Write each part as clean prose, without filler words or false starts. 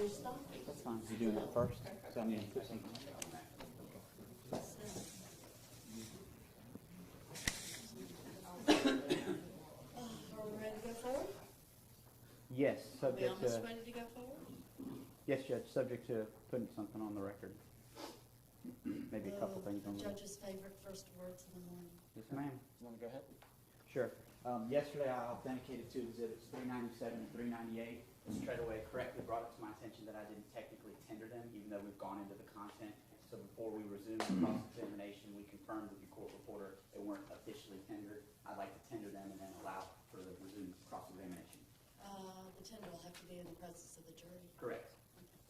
That's fine. You doing that first? So I need to put some. Are we ready to go forward? Yes, Are we subject almost to. ready to go forward? Yes, Judge. Subject to putting something on the record. Maybe a couple things on The the. judge's favorite first words in the morning. Yes, ma'am. You want to go ahead? Sure. Yesterday, I authenticated two exhibits, 397 and 398. Mr. Treadaway correctly brought it to my attention that I didn't technically tender them, even though we've gone into the content. So before we resume the cross-examination, we confirmed with your court reporter they weren't officially tendered. I'd like to tender them and then allow for the resumed cross-examination. The tender will have to be in the presence of the jury. Correct. Okay.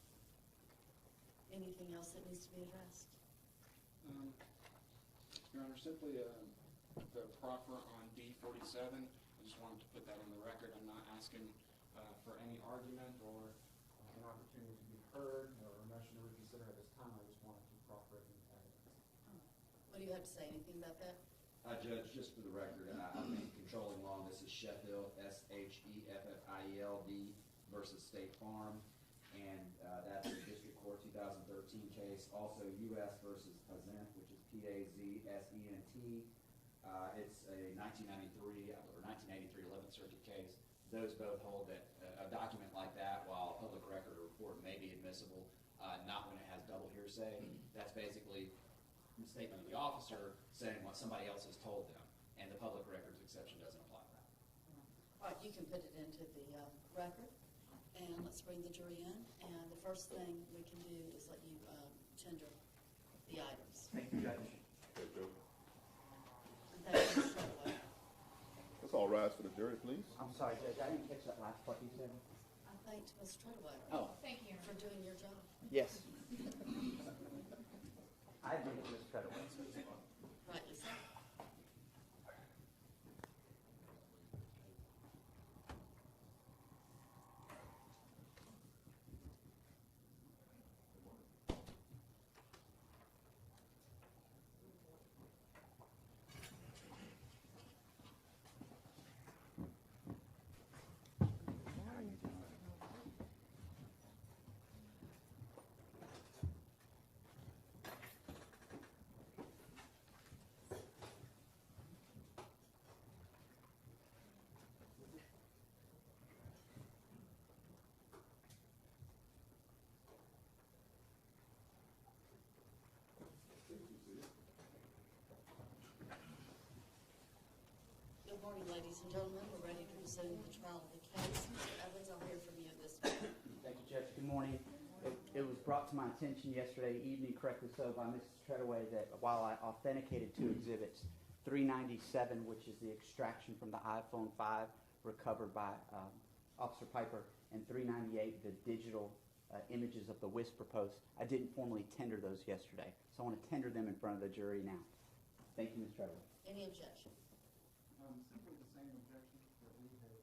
Anything else that needs to be addressed? Your Honor, simply the proffer on D47, I just wanted to put that on the record. I'm not asking for any argument or an opportunity to be heard or a motion to reconsider at this time. I just wanted to proffer it in evidence. What do you have to say? Anything about that? Judge, just for the record, I'm in controlling law. This is Sheffield, Sheffield versus State Farm. And that's a District Court 2013 case. Also U.S. versus Pazent, which is P-A-Z-S-E-N-T. It's a 1993 or 1983 11th Circuit case. Those both hold that a document like that, while a public record or report may be admissible, not when it has double hearsay. That's basically a statement of the officer saying what somebody else has told them, and the public records exception doesn't apply to that. All right, you can put it into the record, and let's bring the jury in. And the first thing we can do is let you tender the items. Thank you, Judge. And thank you, Mr. Treadaway. Let's all rise for the jury, please. I'm sorry, Judge. I didn't catch that last part you said. I thanked Mr. Treadaway Thank you. for doing your job. Yes. I agree with Mr. Treadaway. Rightly so. Good morning, ladies and gentlemen. We're ready to resume the trial of the case. Mr. Evans, I'll hear from you at this point. Thank you, Judge. Good morning. It was brought to my attention yesterday evening, correctly so, by Mrs. Treadaway, that while I authenticated two exhibits, 397, which is the extraction from the iPhone 5 recovered by Officer Piper, and 398, the digital images of the Whisper post, I didn't formally tender those yesterday. So I want to tender them in front of the jury now. Thank you, Ms. Treadaway. Any objection? Simply the same objection that we had.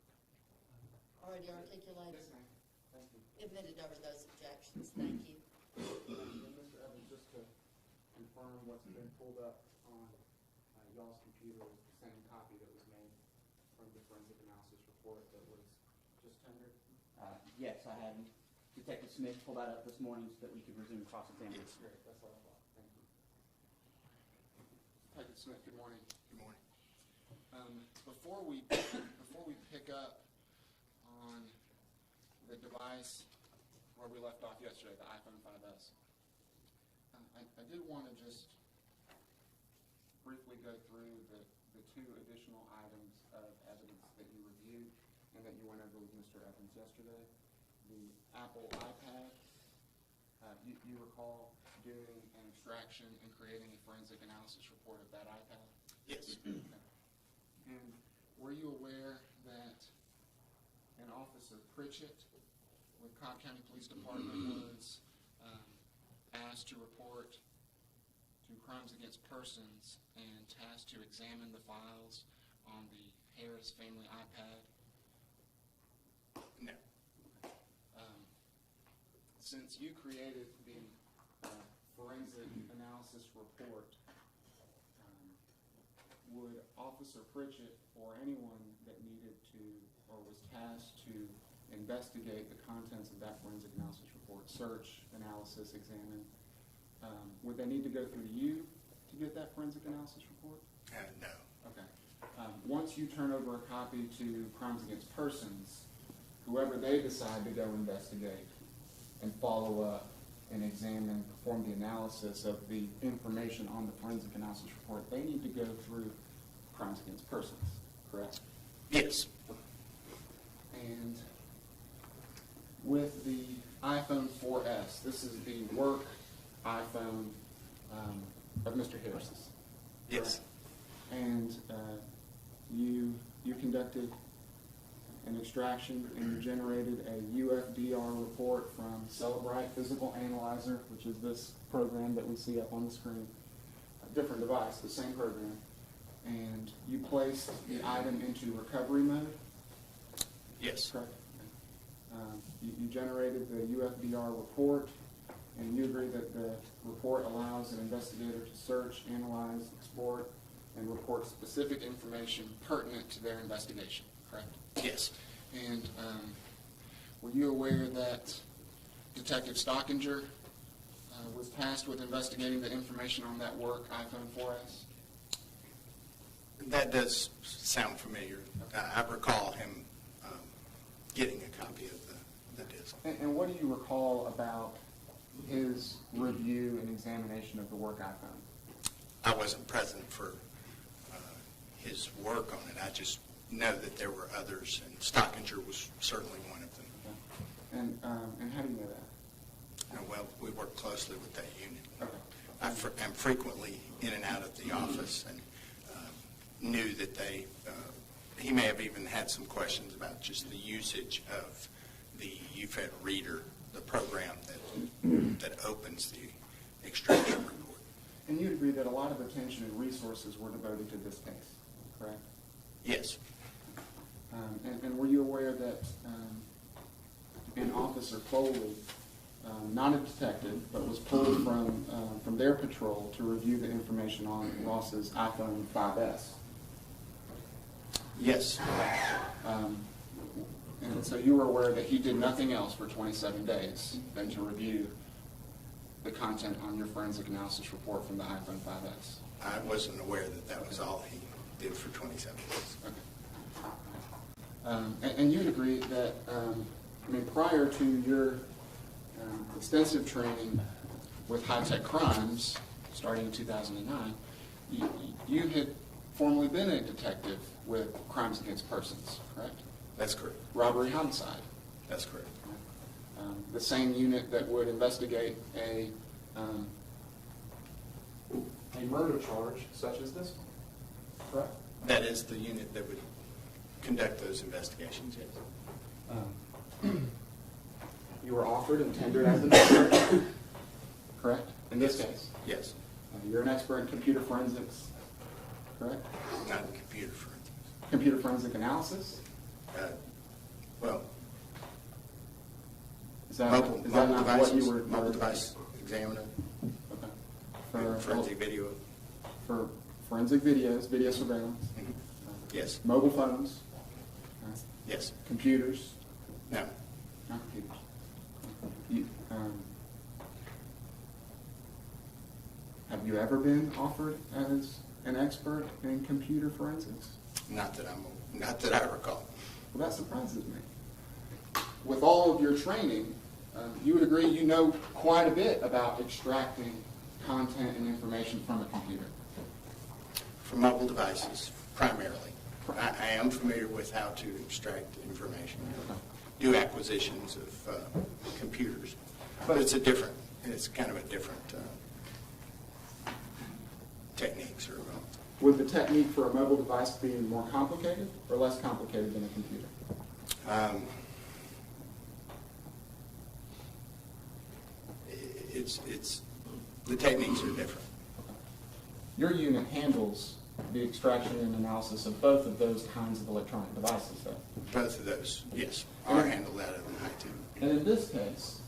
Already articulated? Yes, ma'am. Thank you. Admitted over those objections. Thank you. And Mr. Evans, just to confirm what's been pulled up on y'all's computer is the same copy that was made from the forensic analysis report that was just tendered? Yes, I had Detective Smith pull that up this morning so that we could resume cross-examination. Great, that's what I thought. Thank you. Detective Smith, good morning. Good morning. Before we pick up on the device where we left off yesterday, the iPhone 5S, I did want to just briefly go through the two additional items of evidence that you reviewed and that you went over with Mr. Evans yesterday. The Apple iPad, you recall doing an extraction and creating a forensic analysis report of that iPad? Yes. Okay. And were you aware that an Officer Pritchett with Cobb County Police Department was asked to report to Crimes Against Persons and tasked to examine the files on the Harris family iPad? No. Since you created the forensic analysis report, would Officer Pritchett or anyone that needed to or was tasked to investigate the contents of that forensic analysis report report, search, analysis, examine, would they need to go through you to get that forensic analysis report? No. Okay. Once you turn over a copy to Crimes Against Persons, whoever they decide to go investigate and follow up and examine, perform the analysis of the information on the forensic analysis report, they need to go through Crimes Against Persons, correct? Yes. And with the iPhone 4S, this is the work iPhone of Mr. Harris's. Yes. And you conducted an extraction and you generated a UFDR report from Celebrite Physical Analyzer, which is this program that we see up on the screen. A different device, the same program. And you placed the item into recovery mode. Yes. Correct. You generated the UFDR report, and you agree that the report allows an investigator to search, analyze, export, and report specific information pertinent to their investigation, correct? Yes. And were you aware that Detective Stockinger was tasked with investigating the information on that work iPhone 4S? That does sound familiar. I recall him getting a copy of the disc. And what do you recall about his review and examination of the work iPhone? I wasn't present for his work on it. I just know that there were others, and Stockinger was certainly one of them. Okay. And how do you know that? Well, we work closely with that unit. Okay. I'm frequently in and out of the office, and knew that he may have even had some questions about just the usage of the UFED reader, the program that opens the extraction report. And you'd agree that a lot of attention and resources were devoted to this case, correct? Yes. And were you aware that an officer, Foley, not a detective, but was pulled from their patrol to review the information on Ross's iPhone 5S? Yes. And so you were aware that he did nothing else for 27 days than to review the content on your forensic analysis report from the iPhone 5S? I wasn't aware that that was all he did for 27 days. Okay. And you'd agree that, prior to your extensive training with high-tech crimes, starting in 2009, you had formerly been a detective with Crimes Against Persons, correct? That's correct. Robbery, homicide. That's correct. The same unit that would investigate a murder charge such as this one, correct? That is the unit that would conduct those investigations, yes. You were offered and tendered as an expert, correct? In this case? Yes. You're an expert in computer forensics, correct? Not in computer forensics. Computer forensic analysis? Well, Is that mobile not what you devices, were? mobile device examiner, Okay. forensic video. For forensic videos, video surveillance, Yes. mobile phones, Yes. computers, No. not computers. You, have you ever been offered as an expert in computer forensics? Not that I recall. Well, that surprises me. With all of your training, you would agree you know quite a bit about extracting content and information from a computer. For mobile devices, primarily. I am familiar with how to extract information, do acquisitions of computers, but it's kind of a different techniques. Would the technique for a mobile device be more complicated or less complicated than a computer? The techniques are different. Your unit handles the extraction and analysis of both of those kinds of electronic devices, though. Both of those, yes, are handled out of the IT. And in this case,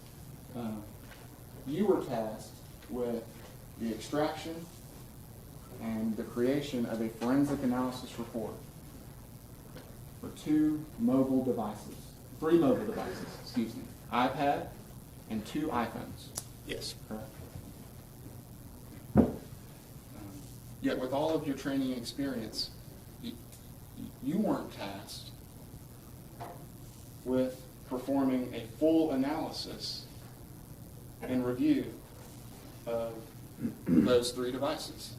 you were tasked with the extraction and the creation of a forensic analysis report for three mobile devices, iPad, and 2 iPhones, Yes. correct? Yet with all of your training experience, you weren't tasked with performing a full analysis and review of those 3 devices.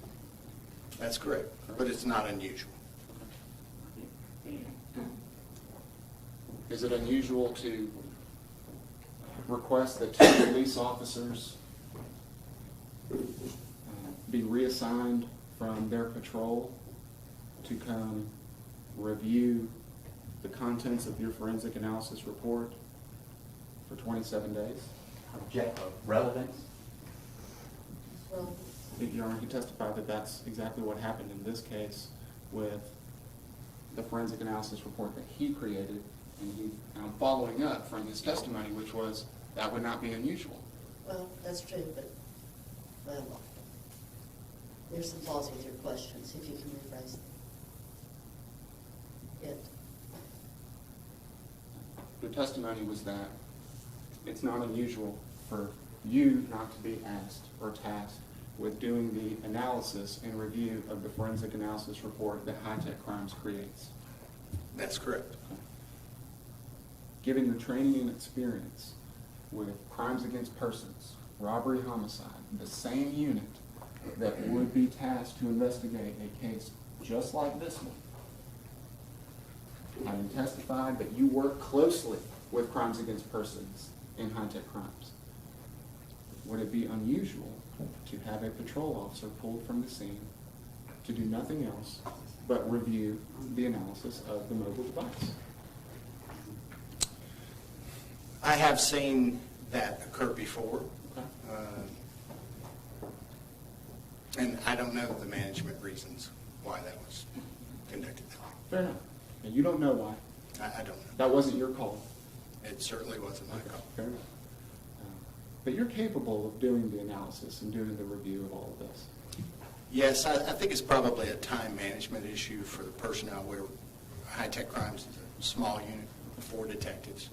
That's correct, but it's not unusual. Is it unusual to request that 2 police officers be reassigned from their patrol to come review the contents of your forensic analysis report for 27 days? Object of relevance. Well, Your Honor, he testified that that's exactly what happened in this case with the forensic analysis report that he created, and I'm following up from his testimony, which was that would not be unusual. well, that's true, but, well, there's some flaws with your questions, if you can rephrase them. The testimony was that it's not unusual for you not to be asked or tasked with doing the analysis and review of the forensic analysis report that High Tech Crimes creates. That's correct. Given your training and experience with crimes against persons, robbery, homicide, the same unit that would be tasked to investigate a case just like this one, having testified that you work closely with crimes against persons in high-tech crimes, would it be unusual to have a patrol officer pulled from the scene to do nothing else but review the analysis of the mobile device? I have seen that occur before. Okay. And I don't know the management reasons why that was conducted. Fair enough. And you don't know why. I don't know. That wasn't your call. It certainly wasn't my call. Fair enough. But you're capable of doing the analysis and doing the review of all of this. Yes, I think it's probably a time management issue for the personnel where high-tech crimes is a small unit of 4 detectives.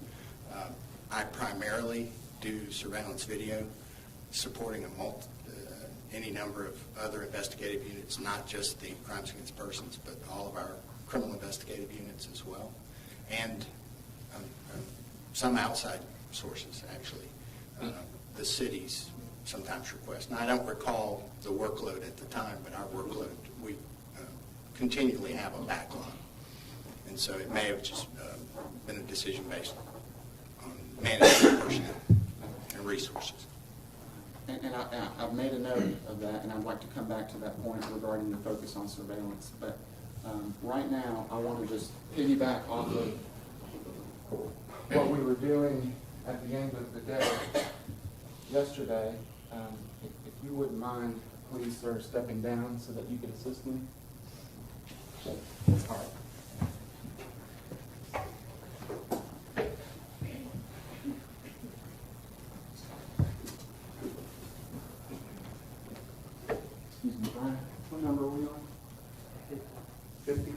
I primarily do surveillance video, supporting any number of other investigative units, not just the crimes against persons, but all of our criminal investigative units as well, and some outside sources, actually. The cities sometimes request. Now, I don't recall the workload at the time, but our workload, we continually have a backlog. And so it may have just been a decision based on managing personnel and resources. And I've made a note of that, and I'd like to come back to that point regarding the focus on surveillance. But right now, I want to just piggyback off of what we were doing at the end of the day yesterday. If you wouldn't mind, please, sir, stepping down so that you can assist me. All right. Excuse me, Brian. What number are we on? 50? Thank you.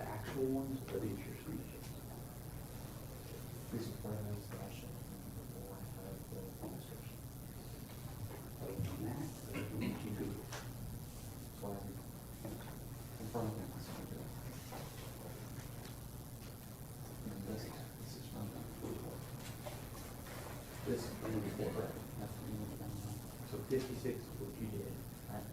The actual ones, or these your screenshots? These are photos that I showed you before I had the description. Other than that, or do you Google? So in front of me, this is what it is. And this is from the report. This is the report, right? That's the image down there. So 56 is what you did, right?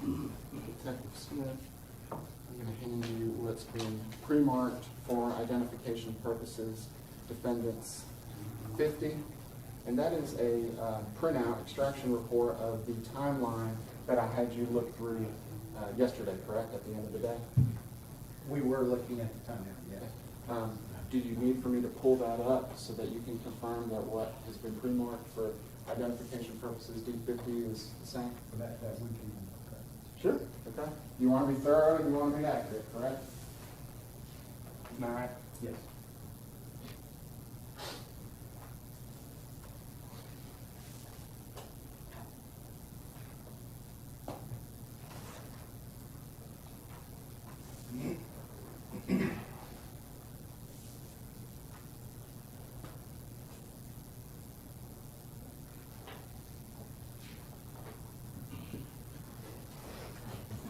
Detective Smith, I'm going to hand you what's been pre-marked for identification purposes, defendants 50. And that is a printout extraction report of the timeline that I had you look through yesterday, correct, at the end of the day? We were looking at the timeline, yes. Do you need for me to pull that up so that you can confirm that what has been pre-marked for identification purposes, D50 is the same? That we can, okay. Sure. Okay. You want to be thorough and you want to be accurate, correct? All right. Yes.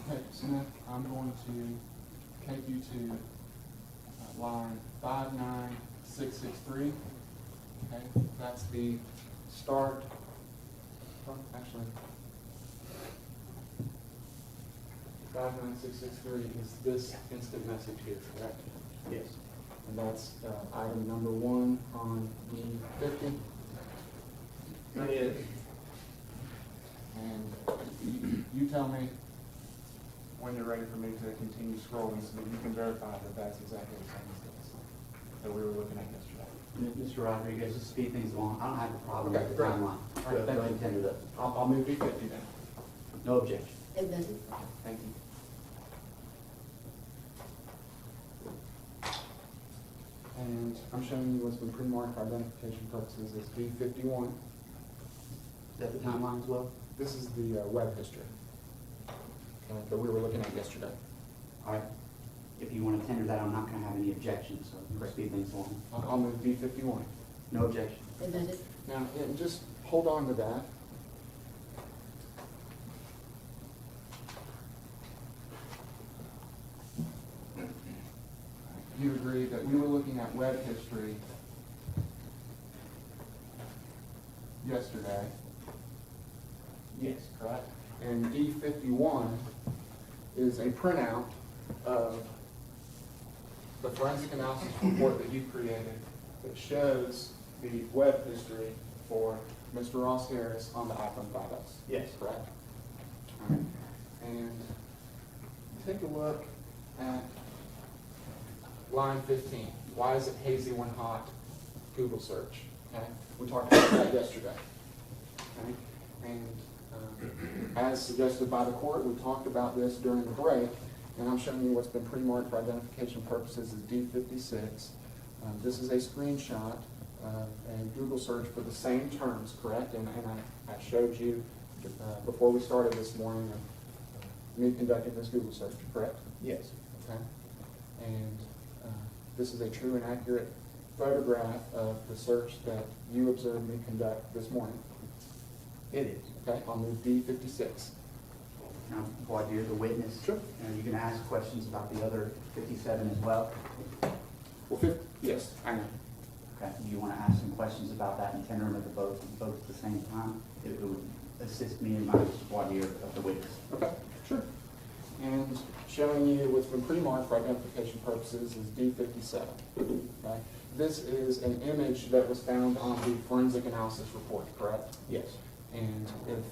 Okay, Smith, I'm going to take you to line 59663. Okay, that's the start. Oh, actually, 59663 is this instant message here, correct? Yes. And that's item number 1 on D50. It is. And you tell me when you're ready for me to continue scrolling so that you can verify that that's exactly the same as this that we were looking at yesterday. Mr. Rodriguez, just speed things along. I don't have a problem Okay, with the great. timeline. All right, Go thank ahead and tender that. I'll move D50 then. No objection. Admitted. Thank you. And I'm showing you what's been pre-marked for identification purposes as D51. Is that the timeline as well? This is the web history that we were looking at yesterday. All right. If you want to tender that, I'm not going to have any objections, so speed things along. I'll move D51. No objection. Admitted. Now, and just hold on to that. You agree that we were looking at web history yesterday, Yes. correct? And D51 is a printout of the forensic analysis report that you created that shows the web history for Mr. Ross Harris on the iPhone 5S. Yes. Correct? All right. And take a look at line 15. Why is it hazy when hot? Google search. Okay? We talked about that yesterday. Okay? And as suggested by the court, we talked about this during the break, and I'm showing you what's been pre-marked for identification purposes as D56. This is a screenshot of a Google search for the same terms, correct? And I showed you before we started this morning of me conducting this Google search, correct? Yes. Okay. And this is a true and accurate photograph of the search that you observed me conduct this morning. It is. Okay, I'll move D56. Now, voir dire the witness. Sure. And you can ask questions about the other 57 as well. Well, yes, I know. Okay. Do you want to ask some questions about that and tender them at the both at the same time? It would assist me in my voir dire of the witness. Okay, sure. And showing you what's been pre-marked for identification purposes is D57. Okay? This is an image that was found on the forensic analysis report, correct? Yes. And if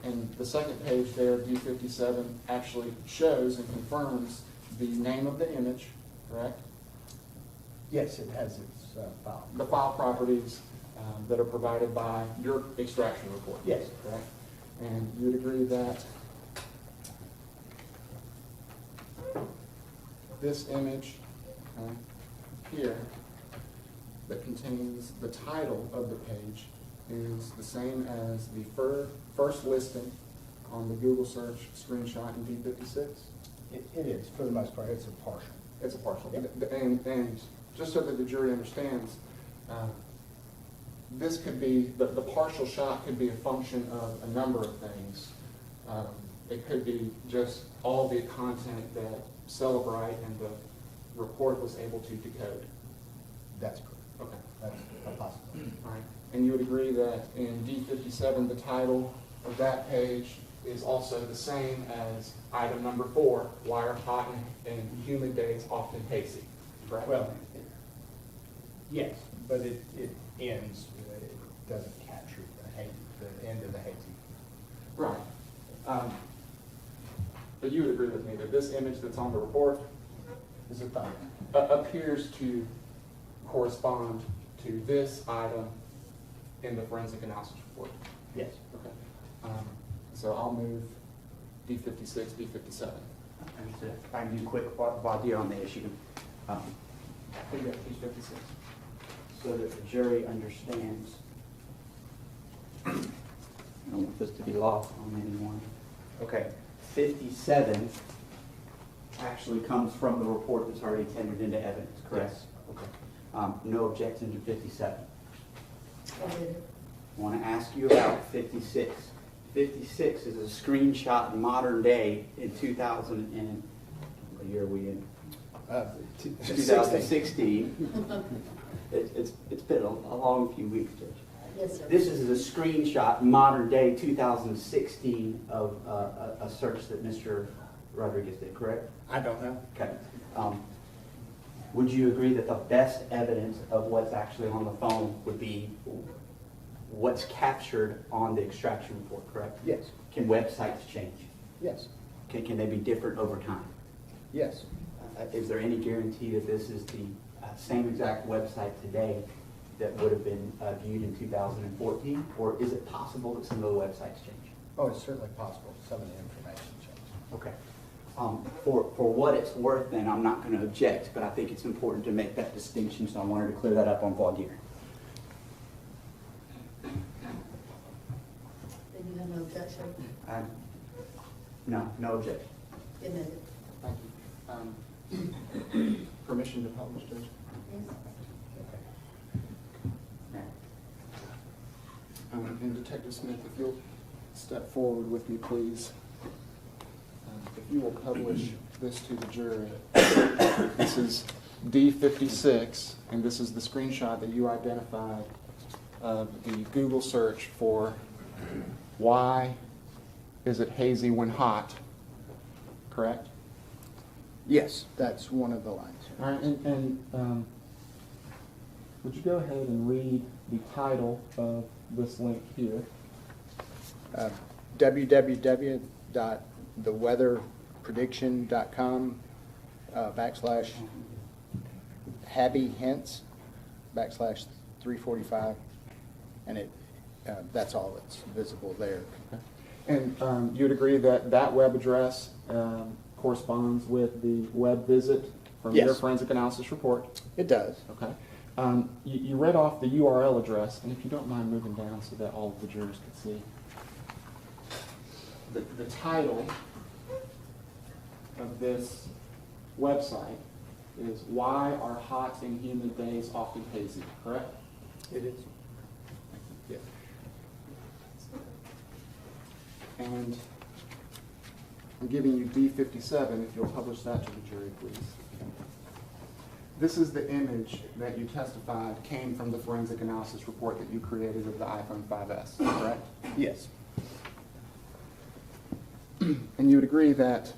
and the second page there, D57, actually shows and confirms the name of the image, correct? Yes, it has its file. The file properties, that are provided by your extraction report. Yes. Correct? And you would agree that this image here that contains the title of the page is the same as the first listing on the Google search screenshot in D56? It is, for the most part, it's a partial. It's a partial. Yep. And just so that the jury understands, this could be, the partial shot could be a function of a number of things. It could be just all the content that Celebrite and the report was able to decode. That's correct. Okay. That's a possibility. All right. And you would agree that in D57, the title of that page is also the same as item number 4, why are hot and humid days often hazy, correct? Well, yes, but it ends, it doesn't capture the end of the hazy. Right. But you would agree with me that this image that's on the report Is it thought? appears to correspond to this item in the forensic analysis report. Yes. Okay. So I'll move D56, D57. I can do quick voir dire on the issue. What do you got, D56? So that the jury understands. I don't want this to be lost on anyone. Okay, 57 actually comes from the report that's already tendered into evidence, correct? Yes. Okay. No objection to 57. I did it. I want to ask you about 56. 56 is a screenshot in modern day in 2000 and, what year are we in? 2016. It's been a long few weeks, Judge. Yes, sir. This is a screenshot in modern day 2016 of a search that Mr. Rodriguez did, correct? I don't know. Okay. Would you agree that the best evidence of what's actually on the phone would be what's captured on the extraction report, correct? Yes. Can websites change? Yes. Can they be different over time? Yes. Is there any guarantee that this is the same exact website today that would have been viewed in 2014? Or is it possible that some of the websites change? Oh, it's certainly possible. Some of the information changes. Okay. For what it's worth, then, I'm not going to object, but I think it's important to make that distinction, so I wanted to clear that up on voir dire. Then you have no objection? No objection. Admitted. Thank you. Permission to publish, Judge? And Detective Smith, if you'll step forward with me, please. If you will publish this to the jury. This is D56, and this is the screenshot that you identified of the Google search for why is it hazy when hot, correct? Yes, that's one of the lines. All right, and would you go ahead and read the title of this link here? www.theweatherprediction.com /HabbyHints /345, and that's all that's visible there. And you'd agree that that web address corresponds with the web visit from your Yes. forensic analysis report? It does. Okay. You read off the URL address, and if you don't mind moving down so that all of the jurors can see. The title of this website is Why Are Hot and Humid Days Often Hazy, correct? It is. Yeah. And I'm giving you D57, if you'll publish that to the jury, please. This is the image that you testified came from the forensic analysis report that you created of the iPhone 5S, correct? Yes. And you would agree that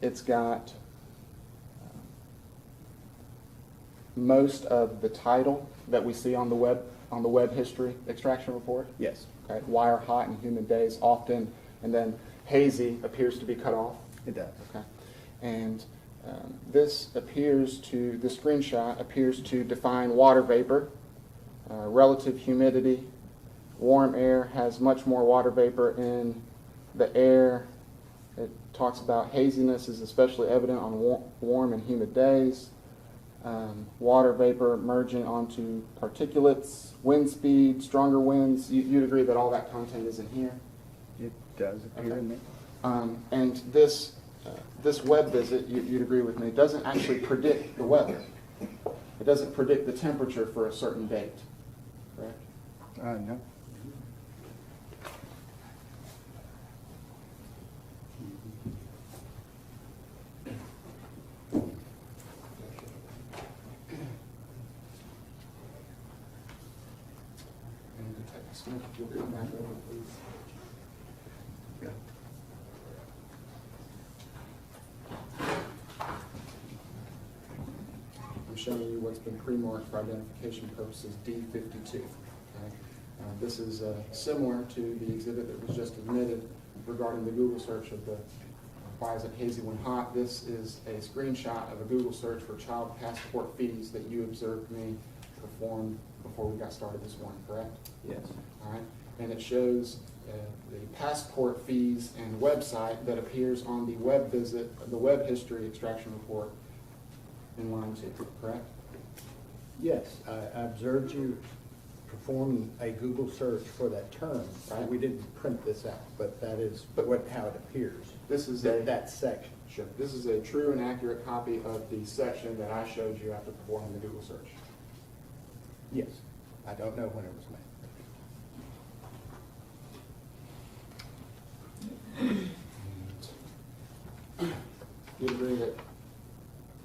it's got most of the title that we see on the web history extraction report? Yes. Okay. Why are hot and humid days often, and then hazy appears to be cut off? It does. Okay. And the screenshot appears to define water vapor relative humidity. Warm air has much more water vapor in the air. It talks about haziness is especially evident on warm and humid days. Water vapor merging onto particulates, wind speed, stronger winds. You'd agree that all that content is in here? It does appear in there. And this web visit, you'd agree with me, doesn't actually predict the weather. It doesn't predict the temperature for a certain date, correct? No. And Detective Smith, if you'll come back over, please. I'm showing you what's been pre-marked for identification purposes, D52. Okay? This is similar to the exhibit that was just admitted regarding the Google search of the why is it hazy when hot. This is a screenshot of a Google search for child passport fees that you observed me perform before we got started this morning, correct? Yes. All right, and it shows the passport fees and website that appears on the web visit, the web history extraction report in line 2, correct? Yes, I observed you perform a Google search for that term. Right. We didn't print this out, but that is how it appears. This is That section. Sure. This is a true and accurate copy of the section that I showed you after performing the Google search. Yes. I don't know when it was made. You agree that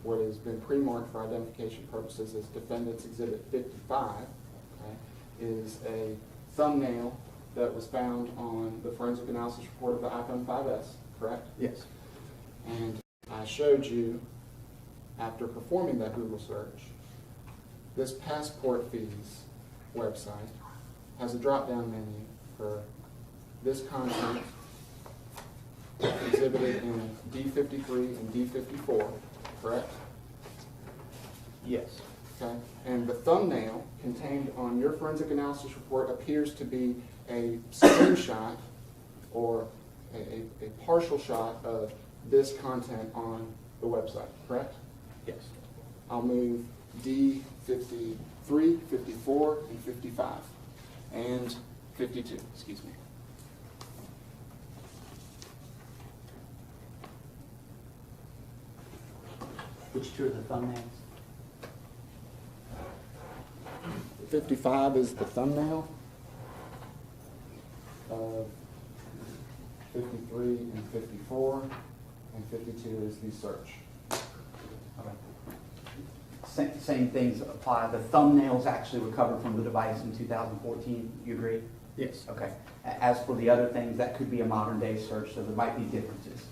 what has been pre-marked for identification purposes as Defendant's Exhibit 55, okay, is a thumbnail that was found on the forensic analysis report of the iPhone 5S, correct? Yes. And I showed you, after performing that Google search, this passport fees website has a drop-down menu for this content exhibited in D53 and D54, correct? Yes. Okay. And the thumbnail contained on your forensic analysis report appears to be a screenshot or a partial shot of this content on the website, correct? Yes. I'll move D53, 54, and 55, and 52, excuse me. Which two are the thumbnails? 55 is the thumbnail of 53 and 54, and 52 is the search. Same things apply. The thumbnails actually recovered from the device in 2014. You agree? Yes. Okay. As for the other things, that could be a modern day search, so there might be differences.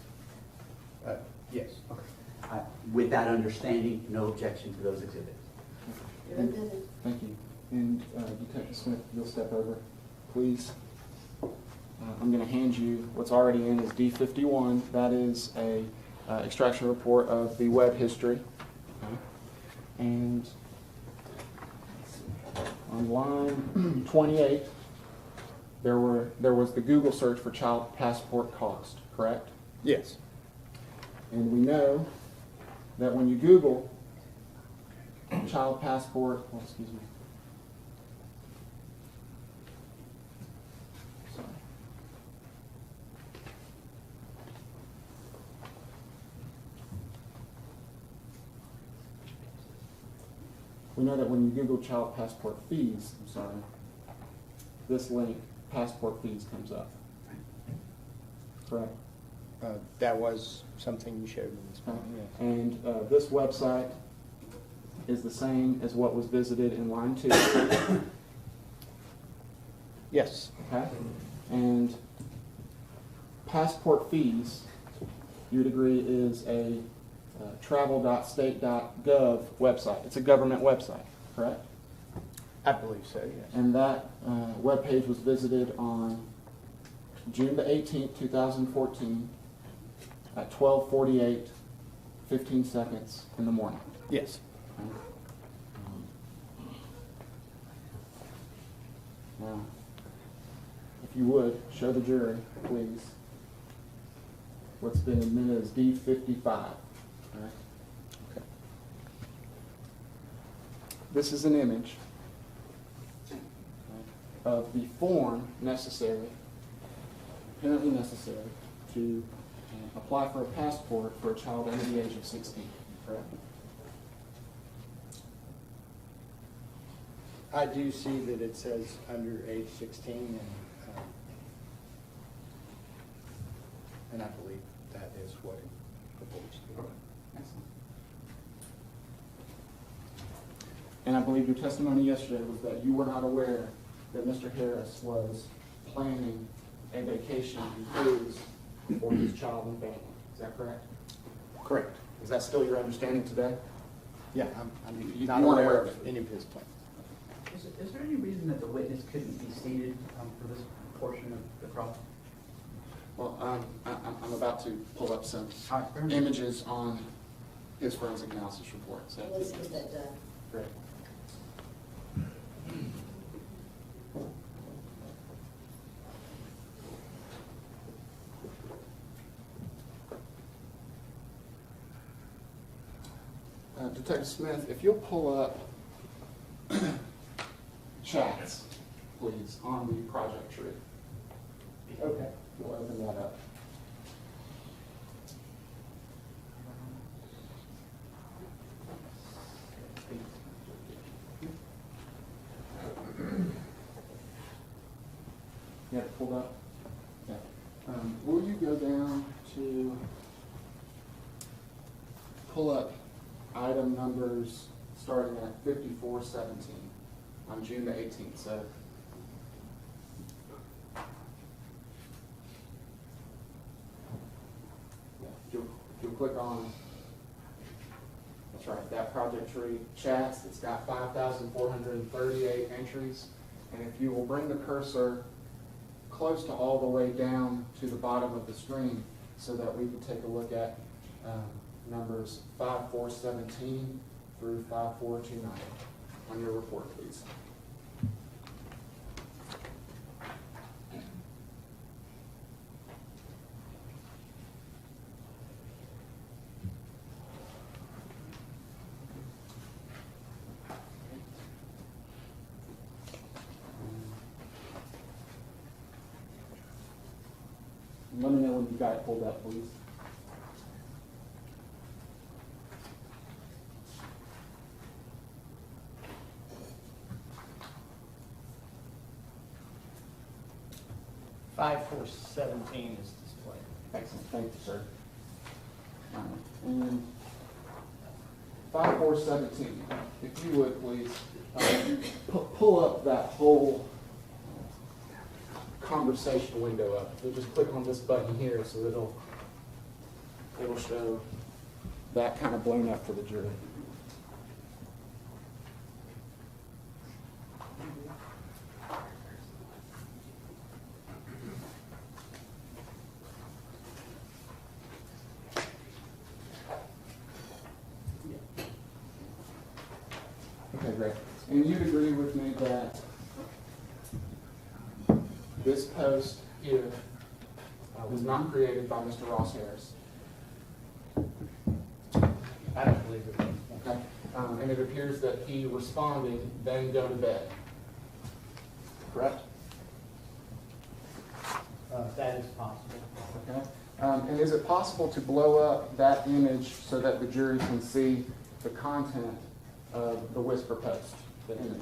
Yes. Okay. With that understanding, no objection to those exhibits. You're admitted. Thank you. And Detective Smith, you'll step over, please. I'm going to hand you what's already in is D51. That is a extraction report of the web history. Okay. And on line 28, there was the Google search for child passport cost, correct? Yes. And we know that when you Google child passport, excuse me. Sorry. We know that when you Google child passport fees, this link, passport fees, comes up. Correct? That was something you showed me this morning. Yes. And this website is the same as what was visited in line 2. Yes. Okay? And passport fees, you'd agree, is a travel.state.gov website. It's a government website, correct? I believe so, yes. And that webpage was visited on June the 18th, 2014 at 12:48, 15 seconds in the morning. Yes. Now, if you would, show the jury, please, what's been admitted as D55. All right? Okay. This is an image of the form necessary, apparently necessary, to apply for a passport for a child under the age of 16, correct? I do see that it says under age 16, and I believe that is what it purports to be. Excellent. And I believe your testimony yesterday was that you were not aware that Mr. Harris was planning a vacation cruise for his child and family. Is that correct? Correct. Is that still your understanding today? Yeah, I'm You not weren't aware aware of of it. any of his plans. Is there any reason that the witness couldn't be seated for this portion of the cross? Well, I'm about to pull up some All right, fair enough. images on his forensic analysis report. So, Let's get that done. great. Detective Smith, if you'll pull up chats, please, on the project tree. Okay. We'll open that up. You have it pulled up? Yeah. Will you go down to pull up item numbers starting at 5417 on June the 18th? So yeah, if you'll click on, that's right, that project tree chats, it's got 5,438 entries. And if you will bring the cursor close to all the way down to the bottom of the screen so that we can take a look at numbers 5417 through 5429 on your report, please. Let me know when you've got it pulled up, please. Five, 4, 17 is displayed. Excellent, thank you, sir. And 5417, if you would, please, pull up that whole conversation window up. You'll just click on this button here so it'll show that kind of blown up for the jury. Okay, great. And you'd agree with me that this post here was not created by Mr. Ross Harris? I don't believe it was. Okay. And it appears that he responded, then go to bed. Correct? That is possible. Okay. And is it possible to blow up that image so that the jury can see the content of the whisper post, the image?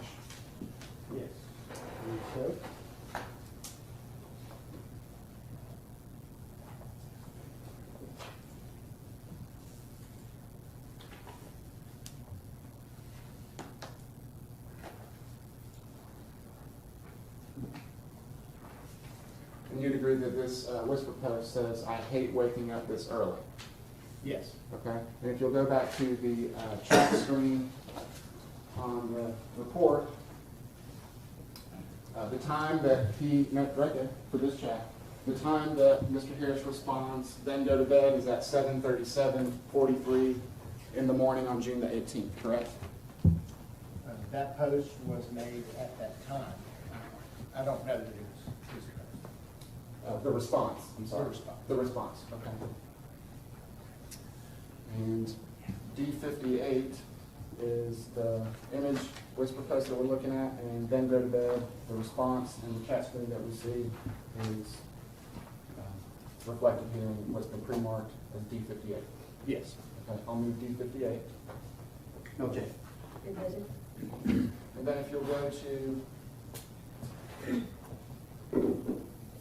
Yes. So, And you'd agree that this whisper post says, "I hate waking up this early." yes. Okay? And if you'll go back to the chat screen on the report, the time that he, right there, for this chat, the time that Mr. Harris responds, then go to bed, is at 7:37:43 in the morning on June the 18th, correct? That post was made at that time. I don't know that it was addressed. The response, I'm sorry. The response. The response, okay. And D58 is the image whisper post that we're looking at, and then go to bed, the response, and the chat screen that we see is reflected here in what's been pre-marked as D58. Yes. Okay, I'll move D58. No objection. And then if you'll go to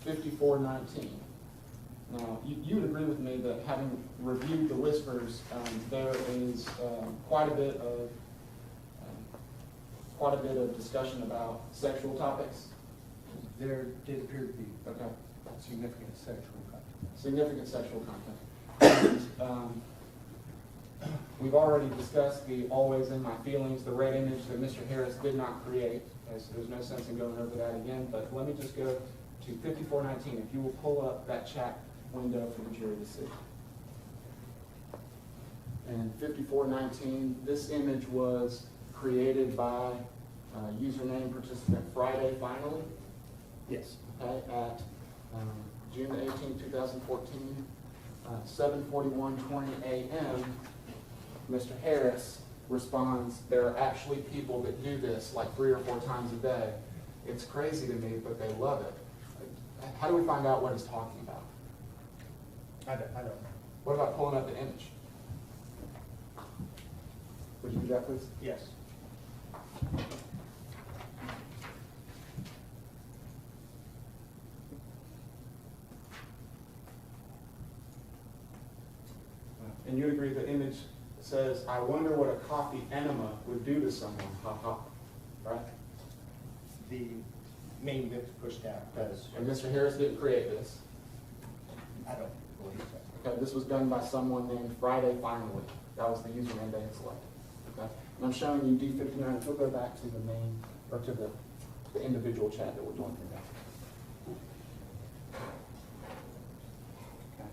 5419. Now, you would agree with me that having reviewed the whispers, there is quite a bit of discussion about sexual topics. There did appear to be Okay. significant sexual content. Significant sexual content. And, we've already discussed the always in my feelings, the red image that Mr. Harris did not create, as there's no sense in going over that again, but let me just go to 5419. If you will pull up that chat window for the jury to see. And 5419, this image was created by username participant Friday Finally. Yes. Okay, at June 18, 2014, 7:41:20 a.m., Mr. Harris responds, there are actually people that do this like 3 or 4 times a day. It's crazy to me, but they love it. How do we find out what he's talking about? I don't know. What about pulling up the image? Would you do that, please? Yes. And you agree the image says, I wonder what a coffee enema would do to someone, ha ha, right? The meme that's pushed out does. And Mr. Harris didn't create this. I don't believe so. Okay, this was done by someone named Friday Finally. That was the username they had selected. Okay, and I'm showing you D59. If you'll go back to the main, or to the individual chat that we're doing from now. Okay.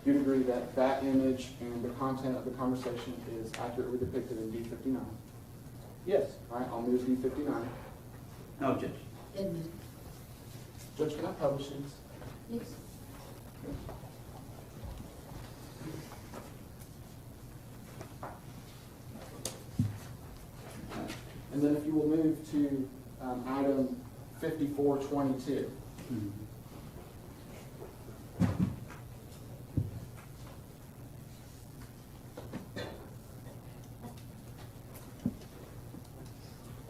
You'd agree that that image and the content of the conversation is accurately depicted in D59. Yes. All right, I'll move D59. No objection. Admitted. Judge, can I publish these? Yes. And then if you will move to item 5422.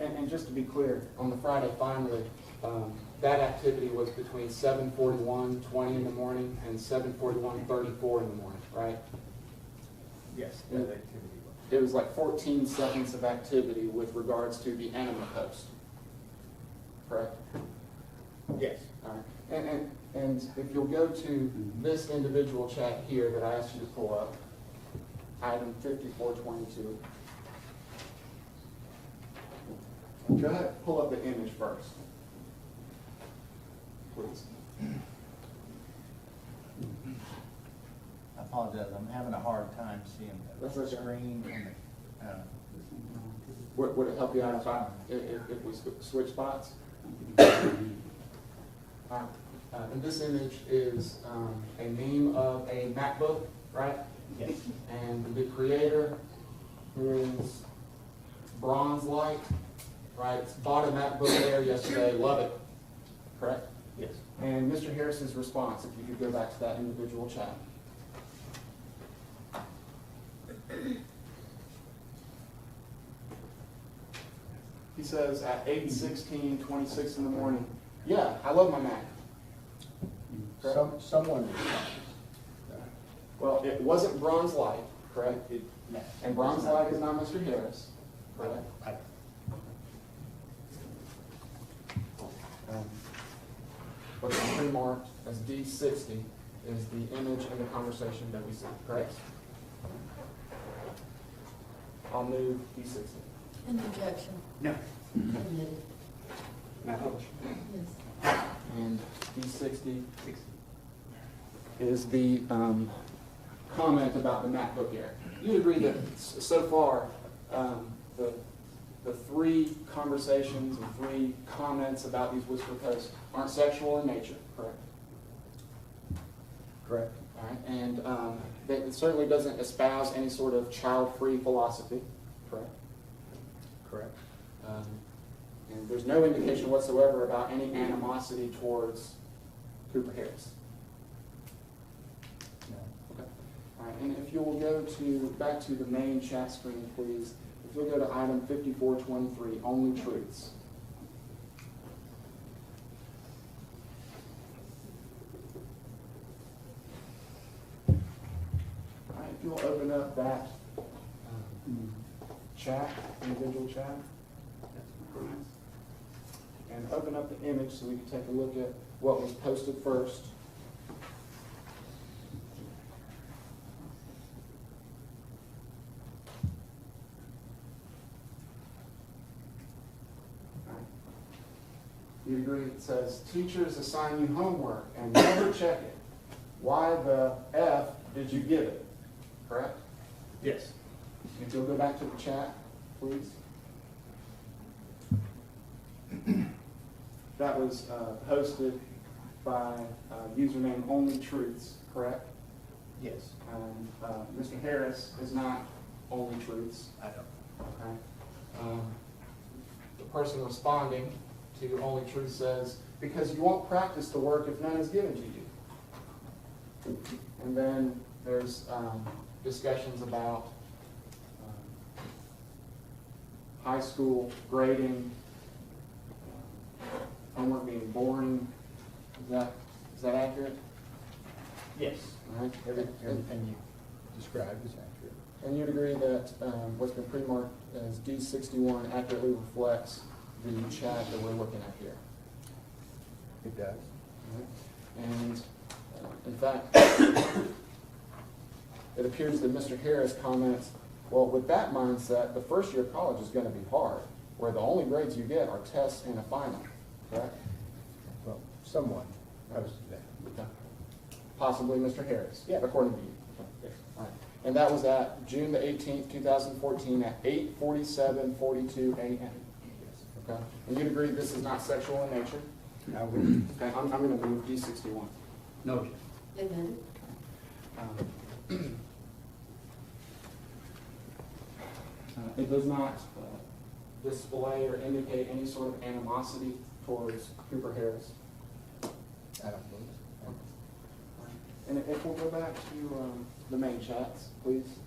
And just to be clear, on the Friday Finally, that activity was between 7:41:20 in the morning and 7:41:34 in the morning, right? Yes, that activity was. It was like 14 seconds of activity with regards to the enema post, correct? Yes. All right. And if you'll go to this individual chat here that I asked you to pull up, item 5422. Go ahead, pull up the image first, please. I apologize, I'm having a hard time seeing the That's okay. screen and Would it help you out if we switch spots? And this image is a meme of a MacBook, right? Yes. And the creator is Bronze Light, right? Bought a MacBook Air yesterday, love it, correct? Yes. And Mr. Harris's response, if you could go back to that individual chat. He says at 8:16:26 in the morning, yeah, I love my Mac. Correct? Someone responded. Well, it wasn't Bronze Light, correct? No. And Bronze Light is not Mr. Harris, correct? What's pre-marked as D60 is the image and the conversation that we see, correct? I'll move D60. Any objection? No. Admitted. May I publish? Yes. And D60 is the comment about the MacBook Air. You agree that so far the the 3 conversations and 3 comments about these whisper posts aren't sexual in nature, correct? Correct. All right, and that it certainly doesn't espouse any sort of child-free philosophy, correct? Correct. And there's no indication whatsoever about any animosity towards Cooper Harris. No. Okay. All right, and if you'll go back to the main chat screen, please. If you'll go to item 5423, only truths. All right, if you'll open up that chat, individual chat, and open up the image so we can take a look at what was posted first. You agree it says, teachers assign you homework and never check it. Why the F did you give it? Correct? Yes. If you'll go back to the chat, please. That was posted by username Only Truths, correct? Yes. Mr. Harris is not Only Truths. I don't. Okay. The person responding to Only Truth says, because you won't practice the work if none is given to you. And then there's discussions about high school grading, homework being boring. Is that accurate? Yes. All right. Everything you described is accurate. And you'd agree that what's been pre-marked as D61 accurately reflects the chat that we're looking at here. It does. And in fact, it appears that Mr. Harris comments, well, with that mindset, the first year of college is going to be hard, where the only grades you get are tests and a final, correct? Well, someone posted that. Okay. Possibly Mr. Harris, Yeah. according to you. Yes. All right. And that was at June the 18th, 2014 at 8:47:42 a.m. Okay? And you'd agree this is not sexual in nature? I would. Okay, I'm going to move D61. No objection. Amen. It does not display or indicate any sort of animosity towards Cooper Harris. I don't believe so. And if we'll go back to the main chats, please.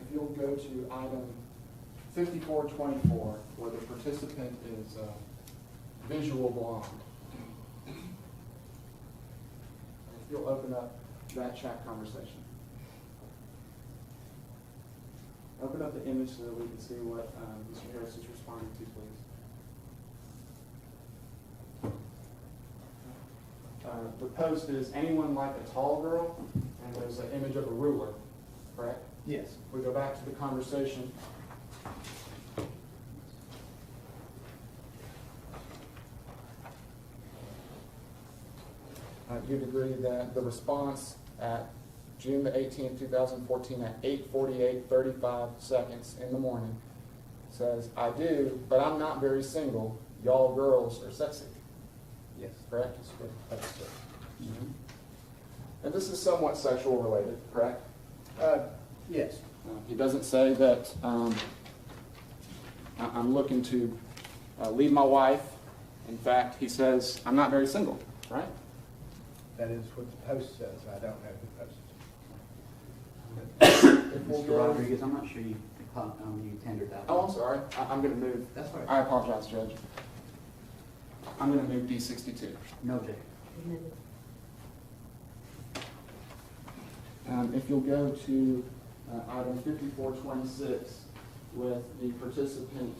If you'll go to item 5424, where the participant is visual blonde. If you'll open up that chat conversation. Open up the image so that we can see what Mr. Harris is responding to, please. The post is, anyone like a tall girl? And there's an image of a ruler, correct? Yes. We go back to the conversation. You'd agree that the response at June the 18th, 2014 at 8:48:35 seconds in the morning says, I do, but I'm not very single. Y'all girls are sexy. Yes. Correct? That's it. And this is somewhat sexual related, correct? Yes. He doesn't say that I'm looking to leave my wife. In fact, he says, I'm not very single, right? That is what the post says. I don't know who posted it. If we'll Mr. go- Rodriguez, I'm not sure you tendered that. Oh, I'm sorry. I'm going to move. That's all right. I apologize, Judge. I'm going to move D62. No objection. If you'll go to item 5426 with the participant,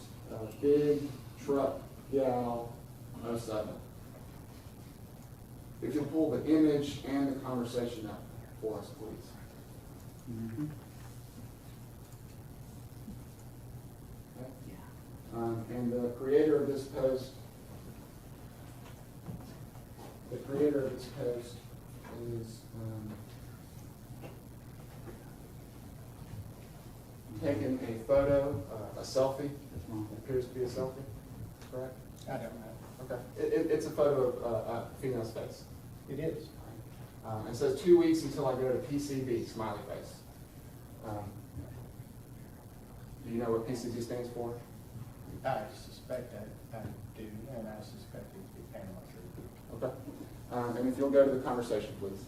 Big Truck Gal 07. If you'll pull the image and the conversation up for us, please. Mm-hmm. Okay. Yeah. And the creator of this post is taken a photo, a selfie, That's wrong. appears to be a selfie, correct? I don't know. Okay, it's a photo of a female's face. It is. It says 2 weeks until I go to PCB, smiley face. Do you know what PCB stands for? I suspect I do, and I suspect it to be Panama City. Okay. And if you'll go to the conversation, please.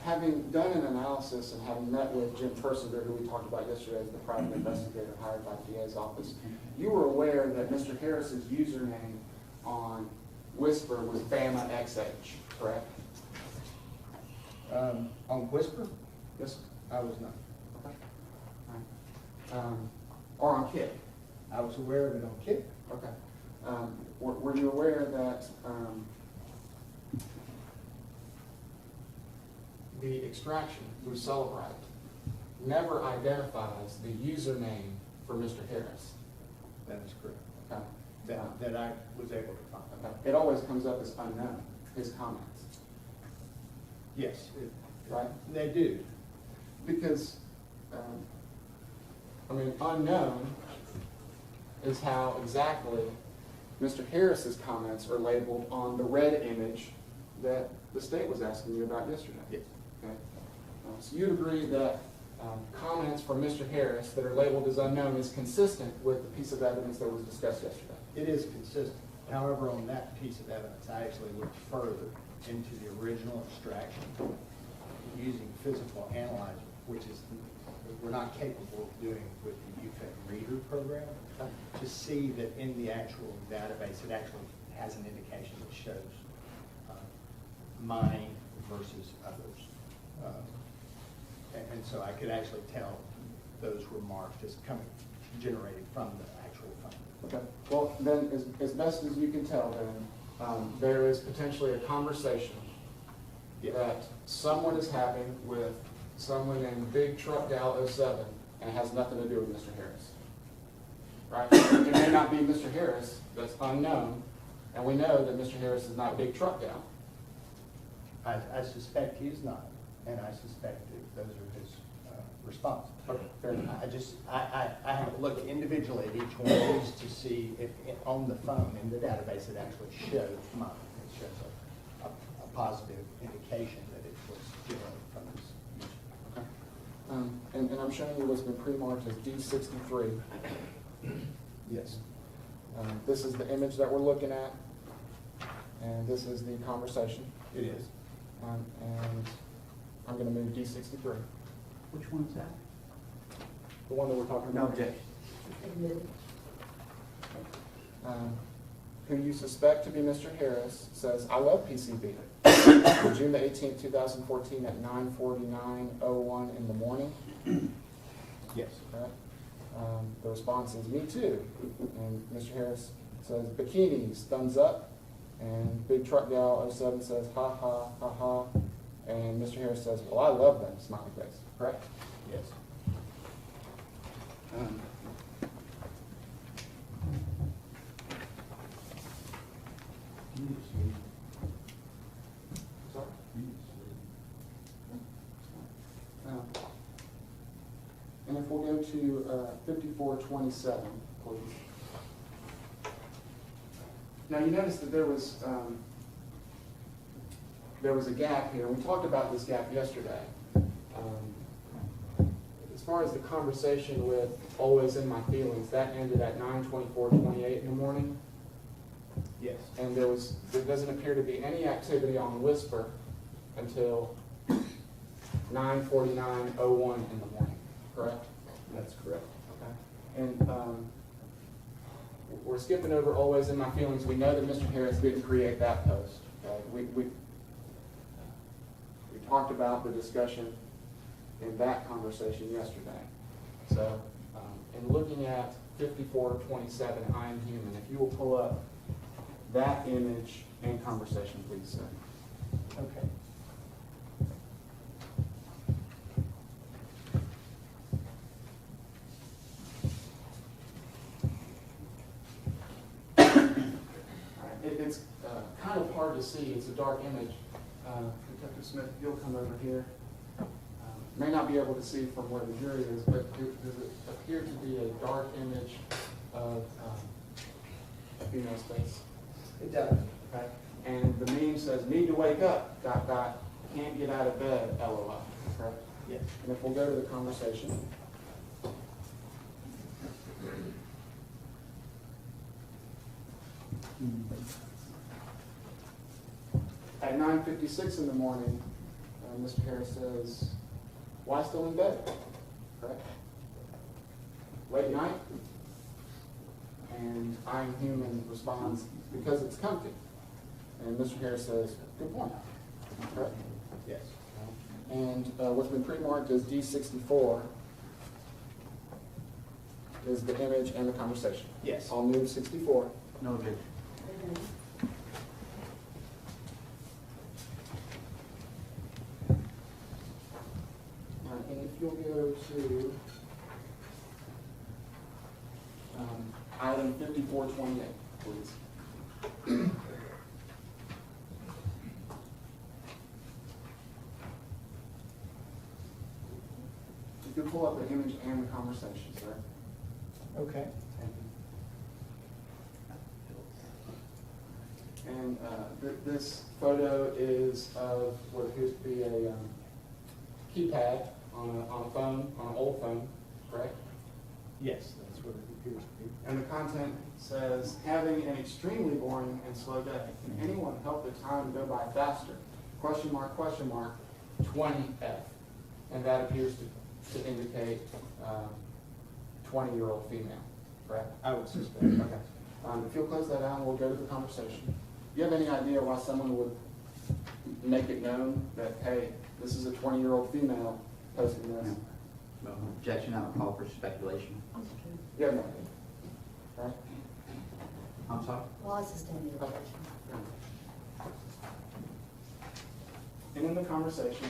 Having done an analysis and having met with Jim Persinger, who we talked about yesterday as the private investigator hired by the DA's office, you were aware that Mr. Harris's username on Whisper was Bama XH, correct? On Whisper, Yes. I was not. Okay. All right. Or on Kit? I was aware of it on Kik. Okay. Were you aware that the extraction through Celebrite never identifies the username for Mr. Harris? That is correct. Okay. That I was able to find. Okay. It always comes up as unknown, his comments, Yes, right? they do. Because, unknown is how exactly Mr. Harris's comments are labeled on the red image that the state was asking you about yesterday. Yes. Okay. So you'd agree that comments from Mr. Harris that are labeled as unknown is consistent with the piece of evidence that was discussed yesterday? It is consistent. However, on that piece of evidence, I actually looked further into the original extraction using physical analyzer, which is, we're not capable of doing with the UFED reader program, to see that in the actual database, it actually has an indication that shows mine versus others. And so I could actually tell those were marked as coming, generated from the actual phone. Okay, well, then, as best as you can tell, then, there is potentially a conversation Yes. that someone is having with someone named Big Truck Gal 07, and it has nothing to do with Mr. Harris. Right? It may not be Mr. Harris, that's unknown, and we know that Mr. Harris is not Big Truck Gal. I suspect he's not, and I suspect that those are his responses. Okay, fair enough. I have to look individually at each one of these to see if, on the phone, in the database, it actually shows mine. It shows a positive indication that it was generated from this user. Okay. And I'm showing you what's been pre-marked as D63. Yes. This is the image that we're looking at, and this is the conversation. It is. And I'm going to move D63, Which one's that? the one that we're talking No about. objection. Who you suspect to be Mr. Harris says, "I love PCB." On June the 18th, 2014 at 9:49:01 in the morning. Yes. Right? The response is, "Me too." And Mr. Harris says, "Bikinis, thumbs up." And Big Truck Gal 07 says, "Ha ha, ha ha." And Mr. Harris says, "Well, I love them," smiley face. Correct? Yes. Sorry? And if we'll go to 5427, please. Now, you notice that there was a gap here. We talked about this gap yesterday. As far as the conversation with "always in my feelings," that ended at 9:24:28 in the morning. Yes. And there doesn't appear to be any activity on Whisper until 9:49:01 in the morning, correct? That's correct. Okay. And we're skipping over "always in my feelings." We know that Mr. Harris didn't create that post. Okay? We talked about the discussion in that conversation yesterday. So, in looking at 5427, I Am Human, if you will pull up that image and conversation, please, sir. Okay. kind of hard to see. It's a dark image. Detective Smith, if you'll come over here. May not be able to see from where the jury is, but does it appear to be a dark image of a female space? It does. Okay. And the meme says, "Need to wake up, ... Can't get out of bed, LOL." Correct? Yes. And if we'll go to the conversation. At 9:56 in the morning, Mr. Harris says, "Why still in bed?" Correct? Late night? And I'm Human responds, "Because it's comfy." And Mr. Harris says, "Good point." Correct? Yes. And what's been pre-marked as D64 is the image and the conversation. Yes. I'll move 64. No objection. And if you'll go to item 5428, please. If you pull up the image and the conversation, sir. Okay. Thank you. And this photo is of what appears to be a keypad on a phone, on an old phone, correct? Yes, that's what it appears to be. And the content says, "Having an extremely boring and slow day. Can anyone help the time go by faster? Question mark, 20F." And that appears to indicate 20-year-old female, correct? I would suspect. Okay. If you'll close that out, we'll go to the conversation. Do you have any idea why someone would make it known that, hey, this is a 20-year-old female posting this? No objection, I would call for speculation. You have no idea, right? I'm sorry? Well, I sustain the objection. And in the conversation,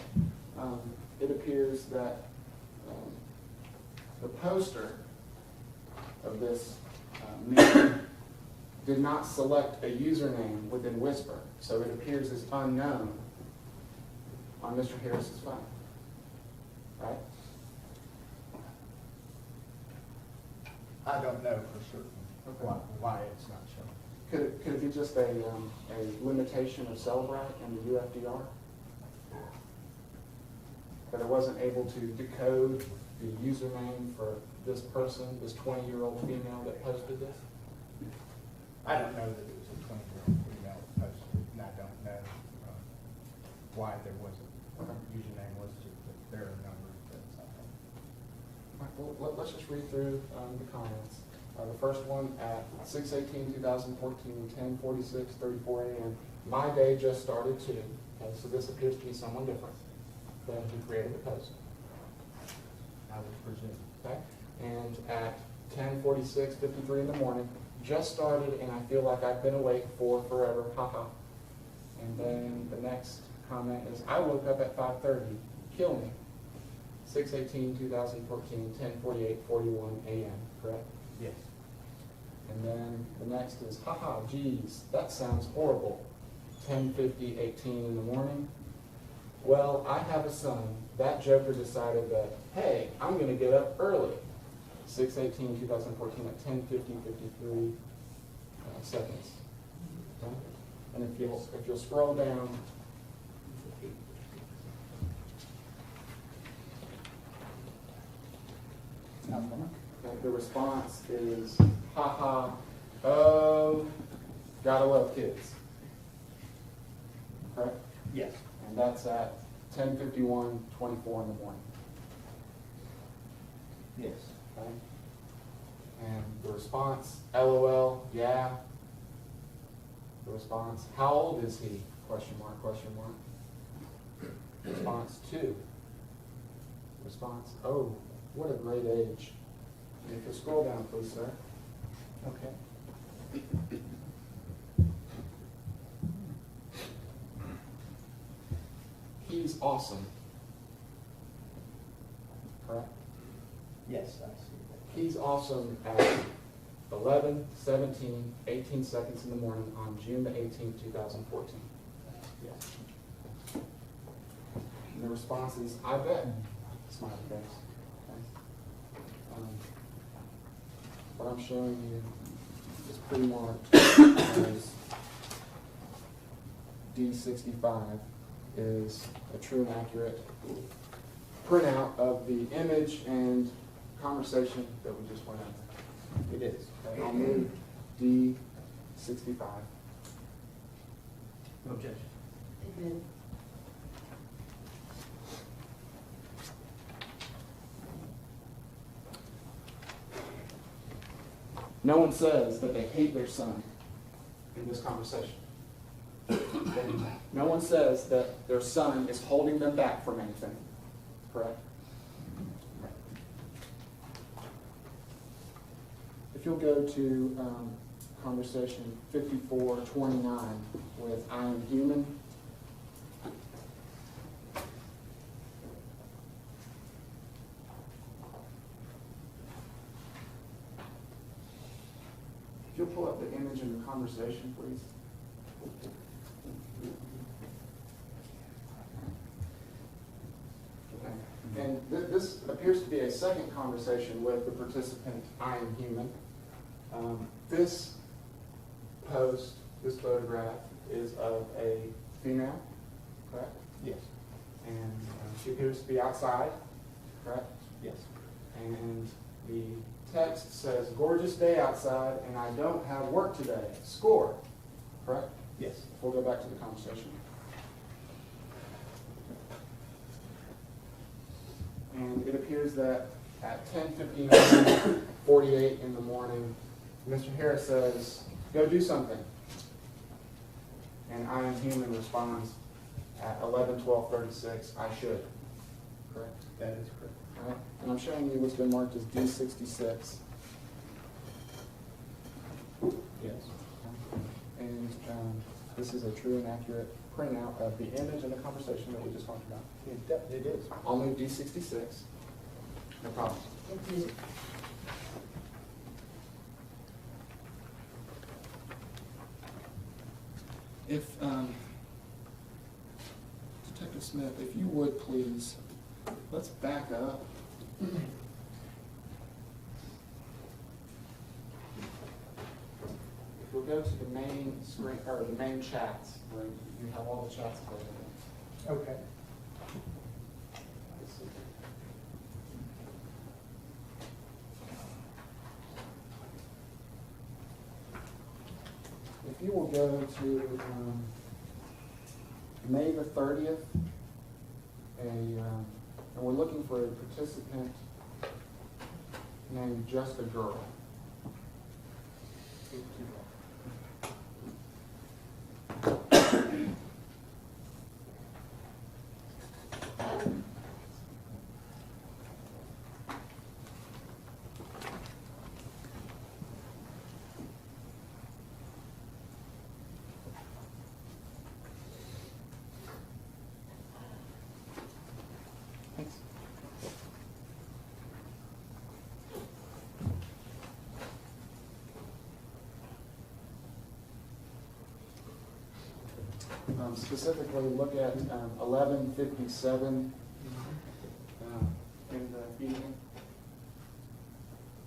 it appears that the poster of this meeting did not select a username within Whisper, so it appears as unknown on Mr. Harris's phone, right? I don't know for certain Okay. why it's not showing. Could it be just a limitation of Celebrite and the UFDR? That it wasn't able to decode the username for this person, this 20-year-old female that posted this? I don't know that it was a 20-year-old female posted, and I don't know why there wasn't, username was just there are a number of things I think. All right, well, let's just read through the comments. The first one at 6/18/2014, 10:46:34 a.m. My day just started too. Okay, so this appears to be someone different than who created the post. I would presume. Okay, and at 10:46:53 in the morning, just started and I feel like I've been awake for forever. Haha. And then the next comment is, I woke up at 5:30. Kill me. 6/18/2014, 10:48:41 a.m. Correct? Yes. And then the next is, haha, geez, that sounds horrible. 10:50:18 in the morning. Well, I have a son. That joker decided that, hey, I'm going to get up early. 6/18/2014 at 10:50:53 seconds. Okay? And if you'll scroll down. Okay, the response is, haha, oh, gotta love kids. Correct? Yes. And that's at 10:51:24 in the morning. Yes. Okay? And the response, LOL, yeah. The response, how old is he? Question mark. Response 2. Response, oh, what a great age. And if you scroll down, please, sir. Okay. He's awesome. Correct? Yes, I see that. He's awesome at 11:17:18 seconds in the morning on June the 18th, 2014. Yes. And the response is, I bet, smiley face. Okay. What I'm showing you is pre-marked as D65 is a true and accurate printout of the image and conversation that we just went over. It is. Okay, I'll move D65. No objection. Admitted. No one says that they hate their son in this conversation. No one says that their son is holding them back from anything, correct? If you'll go to conversation 54:29 with I am human. If you'll pull up the image in the conversation, please. Okay. And this appears to be a second conversation with the participant, I am human. This post, this photograph, is of a female, correct? Yes. And she appears to be outside, correct? Yes. And the text says, gorgeous day outside, and I don't have work today. Score, correct? Yes. We'll go back to the conversation. And it appears that at 10:59:48 in the morning, Mr. Harris says, go do something. And I am human responds at 11:12:36, I should. Correct? That is correct. All right. And I'm showing you what's been marked as D66. Yes. And this is a true and accurate printout of the image and the conversation that we just talked about. It is. I'll move D66. No problem. Admitted. If, Detective Smith, if you would please, let's back up. If we'll go to the main screen, or the main chats, where you have all the chats available. Okay. If you will go to May the 30th, and we're looking for a participant named Just a Girl. Thanks. Specifically, look at 11:57 in the evening.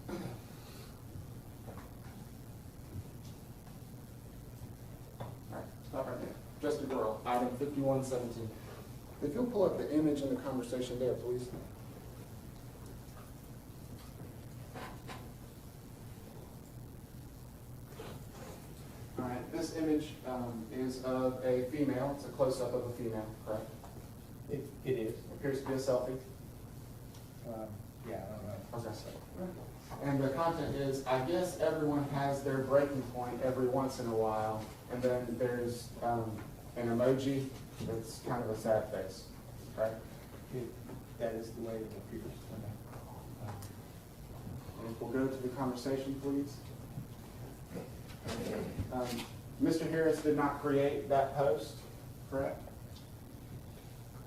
All right, stop right there. Just a Girl, item 5117. If you'll pull up the image in the conversation there, please. All right, this image is of a female. It's a close-up of a female, correct? It is. Appears to be a selfie. Yeah, I don't know. I was gonna say. And the content is, I guess everyone has their breaking point every once in a while, and then there's an emoji that's kind of a sad face, right? That is the way it appears. And if we'll go to the conversation, please. Mr. Harris did not create that post, correct?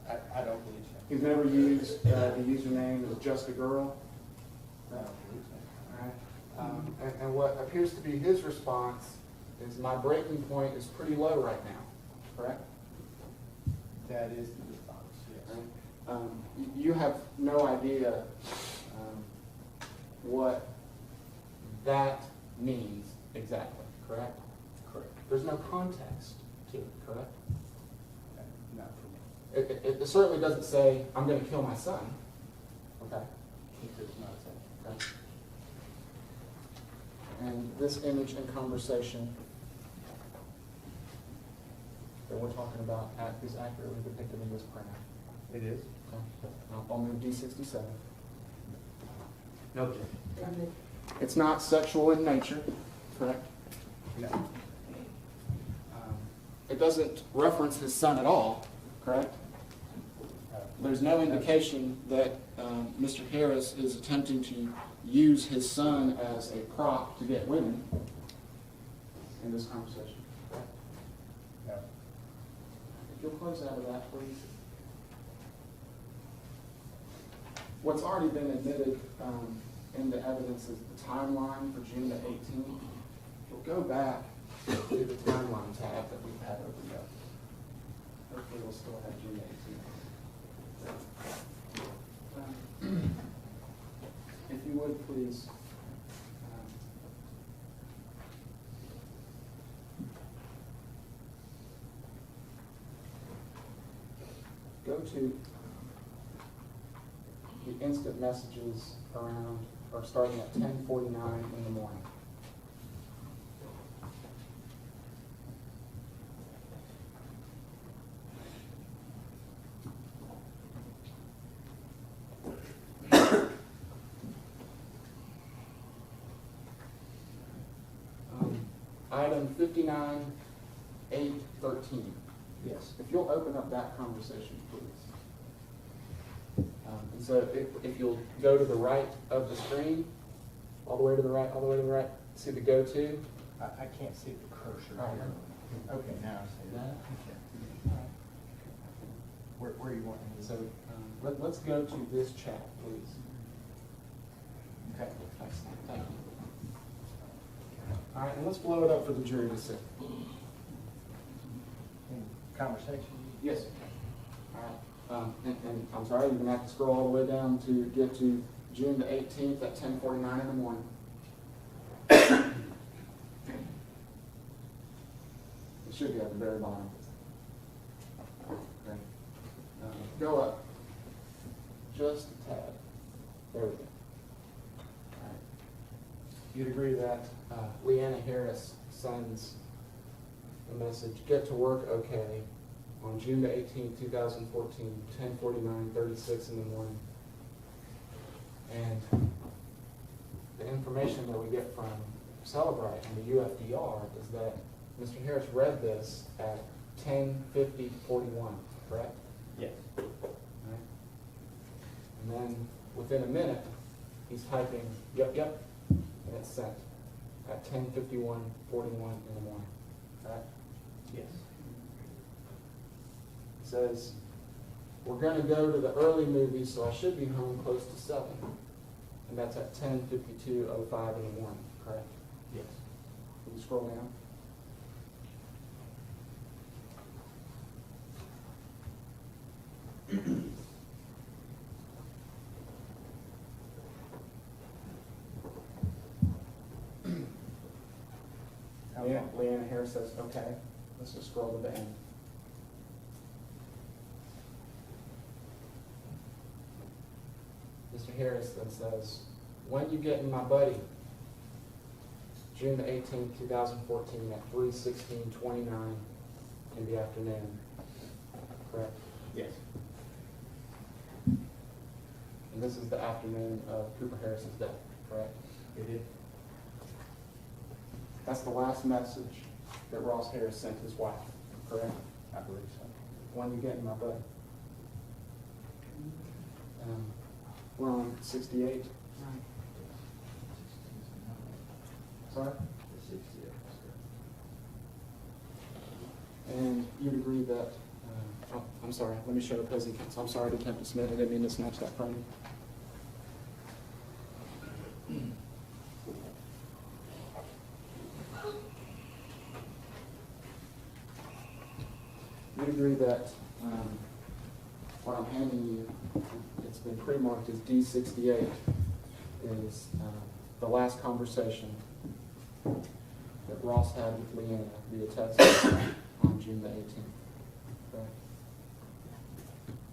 I don't believe so. He's never used the username as Just a Girl. I don't believe so. All right. And what appears to be his response is my breaking point is pretty low right now, correct? That is the response, yes. You have no idea what that means exactly, correct? Correct. There's no context to it, correct? Not for me. It certainly doesn't say, I'm going to kill my son, okay? It does not say. Okay. And this image and conversation that we're talking about is accurately depicted in this printout. It is? Okay. I'll move D67. No objection. It's not sexual in nature, correct? No. It doesn't reference his son at all, correct? There's no indication that Mr. Harris is attempting to use his son as a prop to get women in this conversation. No. If you'll close out of that, please. What's already been admitted in the evidence is the timeline for June the 18th. If you'll go back to the timeline tab that we've had opened up. Hopefully we'll still have June 18th. If you would, please. Go to the instant messages around, or starting at 10:49 in the morning. Item 59.8.13. Yes. If you'll open up that conversation, please. And so if you'll go to the right of the screen, all the way to the right, all the way to the right, see the go-to. I can't see the cursor. All right. Okay, now I see that. Okay. Where you want me? So let's go to this chat, please. Okay, excellent, thank you. All right, and let's blow it up for the jury to see. Conversation? Yes. All right. And I'm sorry, you're going to have to scroll all the way down to get to June the 18th at 10:49 in the morning. It should be at the very bottom. Okay. Go up. Just a tad. There we go. All right. You'd agree that Leanna Harris sends a message, "Get to work okay," on June the 18th, 2014, 10:49:36 in the morning. And the information that we get from Celebrite and the UFDR is that Mr. Harris read this at 10:50:41, correct? Yes. All right. And then within a minute, he's typing, yep, and it's sent at 10:51:41 in the morning, correct? Yes. Says, we're going to go to the early movie, so I should be home close to 7. And that's at 10:52:05 in the morning, correct? Yes. Can you scroll down? Leanna Harris says, okay. Let's just scroll to the end. Mr. Harris then says, when you getting my buddy? June the 18th, 2014 at 3:16:29 in the afternoon. Correct? Yes. And this is the afternoon of Cooper Harris's death, correct? It is. That's the last message that Ross Harris sent his wife, correct? I believe so. When you getting my buddy? We're on 68. Sorry? And you'd agree that, I'm sorry, let me show the opposing counsel. I'm sorry to attempt to submit. I didn't mean to snatch that from you. agree that what I'm handing you, it's been pre-marked as D68, is the last conversation that Ross had with Leanna via text on June the 18th. Okay.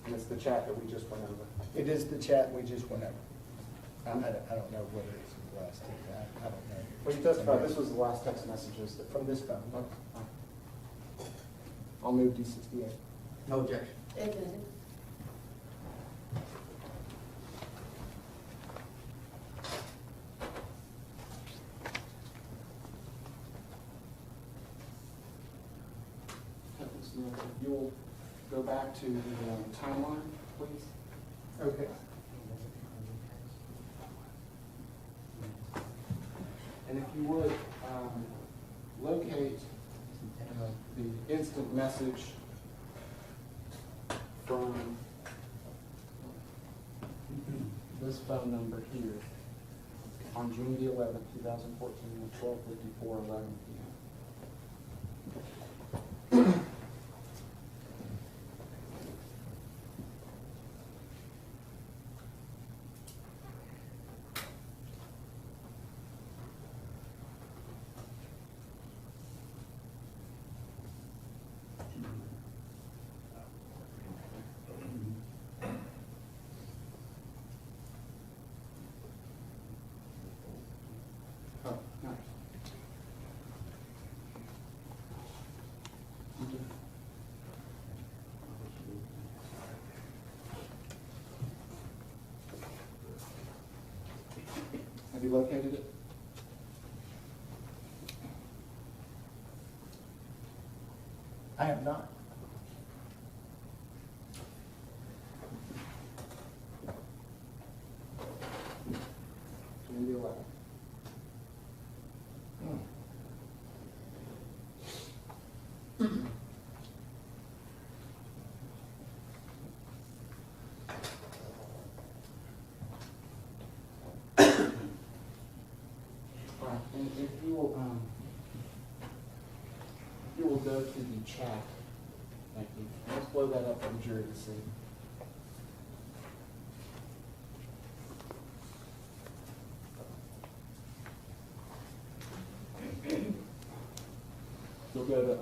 And it's the chat that we just went over. It is the chat we just went over. I don't know whether it's the last two, I don't know. Well, you testified this was the last text messages that From this phone. Okay, fine. I'll move D68. No objection. Admitted. If you'll go back to the timeline, please. Okay. And if you would, locate the instant message from this phone number here on June the 11th, 2014, at 12:54, 11 p.m. Oh, nice. Okay. Have you located it? I have not. June the 11th. All right, and if you will go to the chat, thank you. Let's blow that up for the jury to see. You'll go to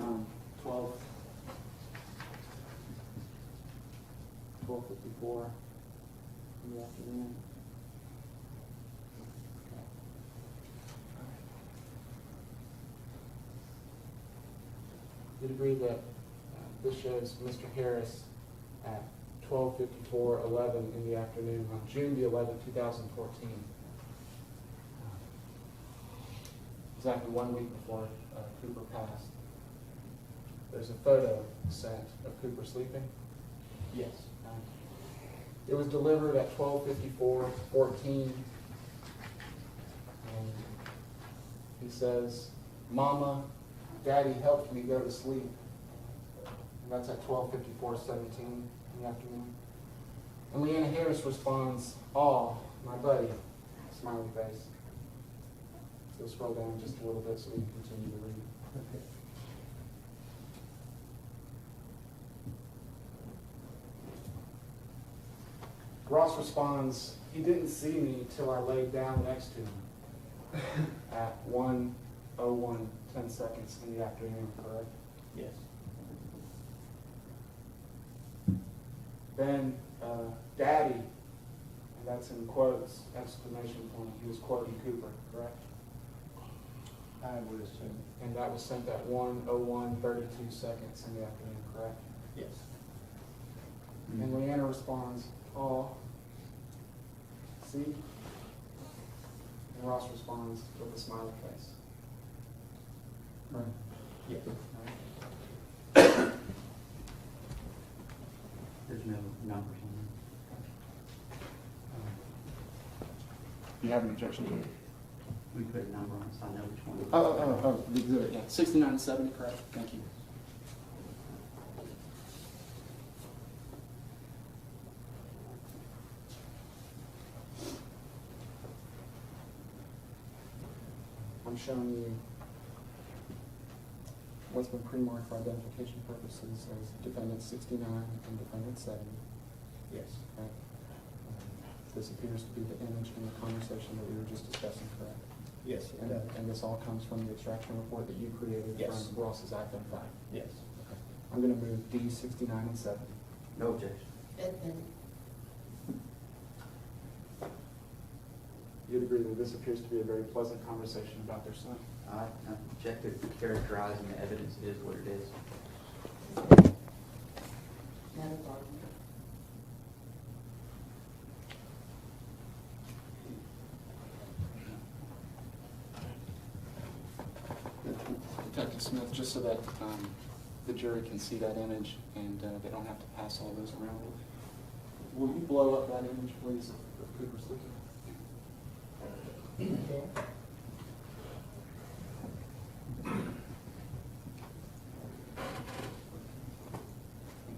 12:54 in the afternoon. You'd agree that this shows Mr. Harris at 12:54:11 in the afternoon on June the 11th, 2014. Exactly 1 week before Cooper passed. There's a photo sent of Cooper sleeping. Yes. It was delivered at 12:54:14. And he says, "Mama, Daddy helped me go to sleep." And that's at 12:54:17 in the afternoon. And Leanna Harris responds, "Aw, my buddy," smiley face. So scroll down just a little bit so we can continue to read. Okay. Ross responds, "He didn't see me till I laid down next to him." At 1:01:10 in the afternoon, correct? Yes. Then, Daddy, and that's in quotes, exclamation point, he was quoting Cooper, correct? I would assume. And that was sent at 1:01:32 in the afternoon, correct? Yes. And Leanna responds, "Oh, see?" And Ross responds with a smiley face. Right. Yes. Right. There's no numbers on You have an objection to it? it. We put a number on it, so I know which one. Oh, the exhibit, yeah, 6970, correct, thank you. I'm showing you what's been pre-marked for identification purposes as defendant 69 and defendant 70. Yes. Okay. This appears to be the image from the conversation that we were just discussing, correct? Yes, it And, does. and this all comes from the extraction report that you created Yes. from Ross's iPhone 5. Yes. Okay. I'm going to move D 69 and 70. No objection. Edmund, You'd agree that this appears to be a very pleasant conversation about their son. I object to characterizing the evidence. It is what it is. Madam Barton. Detective Smith, just so that the jury can see that image and they don't have to pass all those around. Will you blow up that image, please, of Cooper sleeping?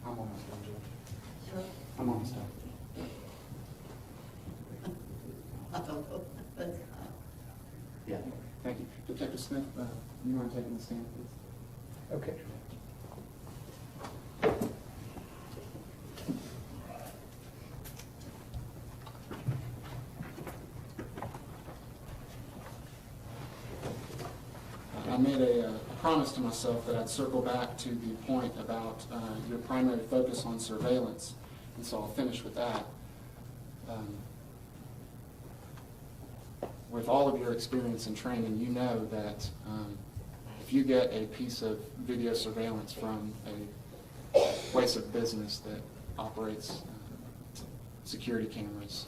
I'm almost done, Judge. Sure. I'm almost done. I don't know. That's, Yeah. Thank you. Detective Smith, you mind taking the stand, please? Okay. I made a promise to myself that I'd circle back to the point about your primary focus on surveillance, and so I'll finish with that. With all of your experience and training, you know that if you get a piece of video surveillance from a place of business that operates security cameras,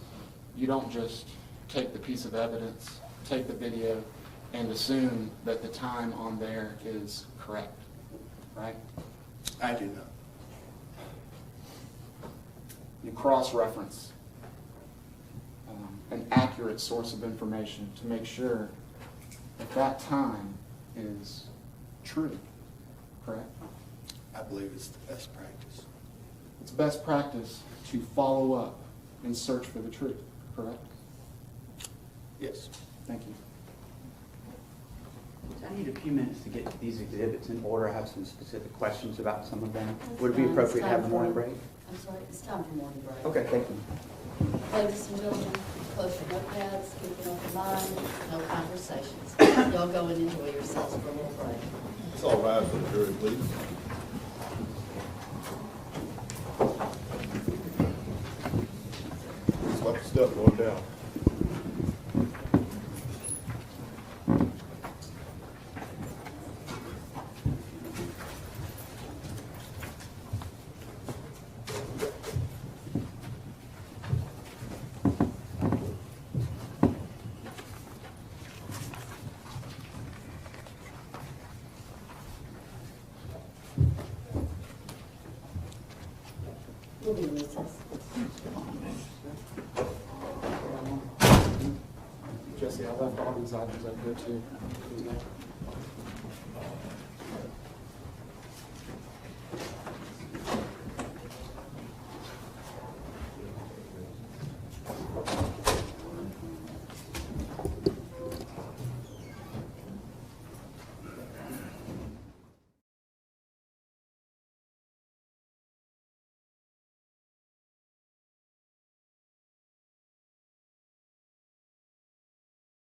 you don't just take the piece of evidence, take the video, and assume that the time on there is correct, right? I do not. You cross-reference an accurate source of information to make sure that that time is true, correct? I believe it's the best practice. It's best practice to follow up and search for the truth, correct? Yes. Thank you. I need a few minutes to get these exhibits in order. I have some specific questions about some of them. Would it be appropriate to have a morning break? I'm sorry, it's time for morning break. Okay, thank you. Ladies and gentlemen, close your notepads, keep an open mind, no conversations. Y'all go and enjoy yourselves for a little break. Let's all rise for the jury, please. It's like the stuff going down. We'll be in recess. Jesse, I left all these items up here too.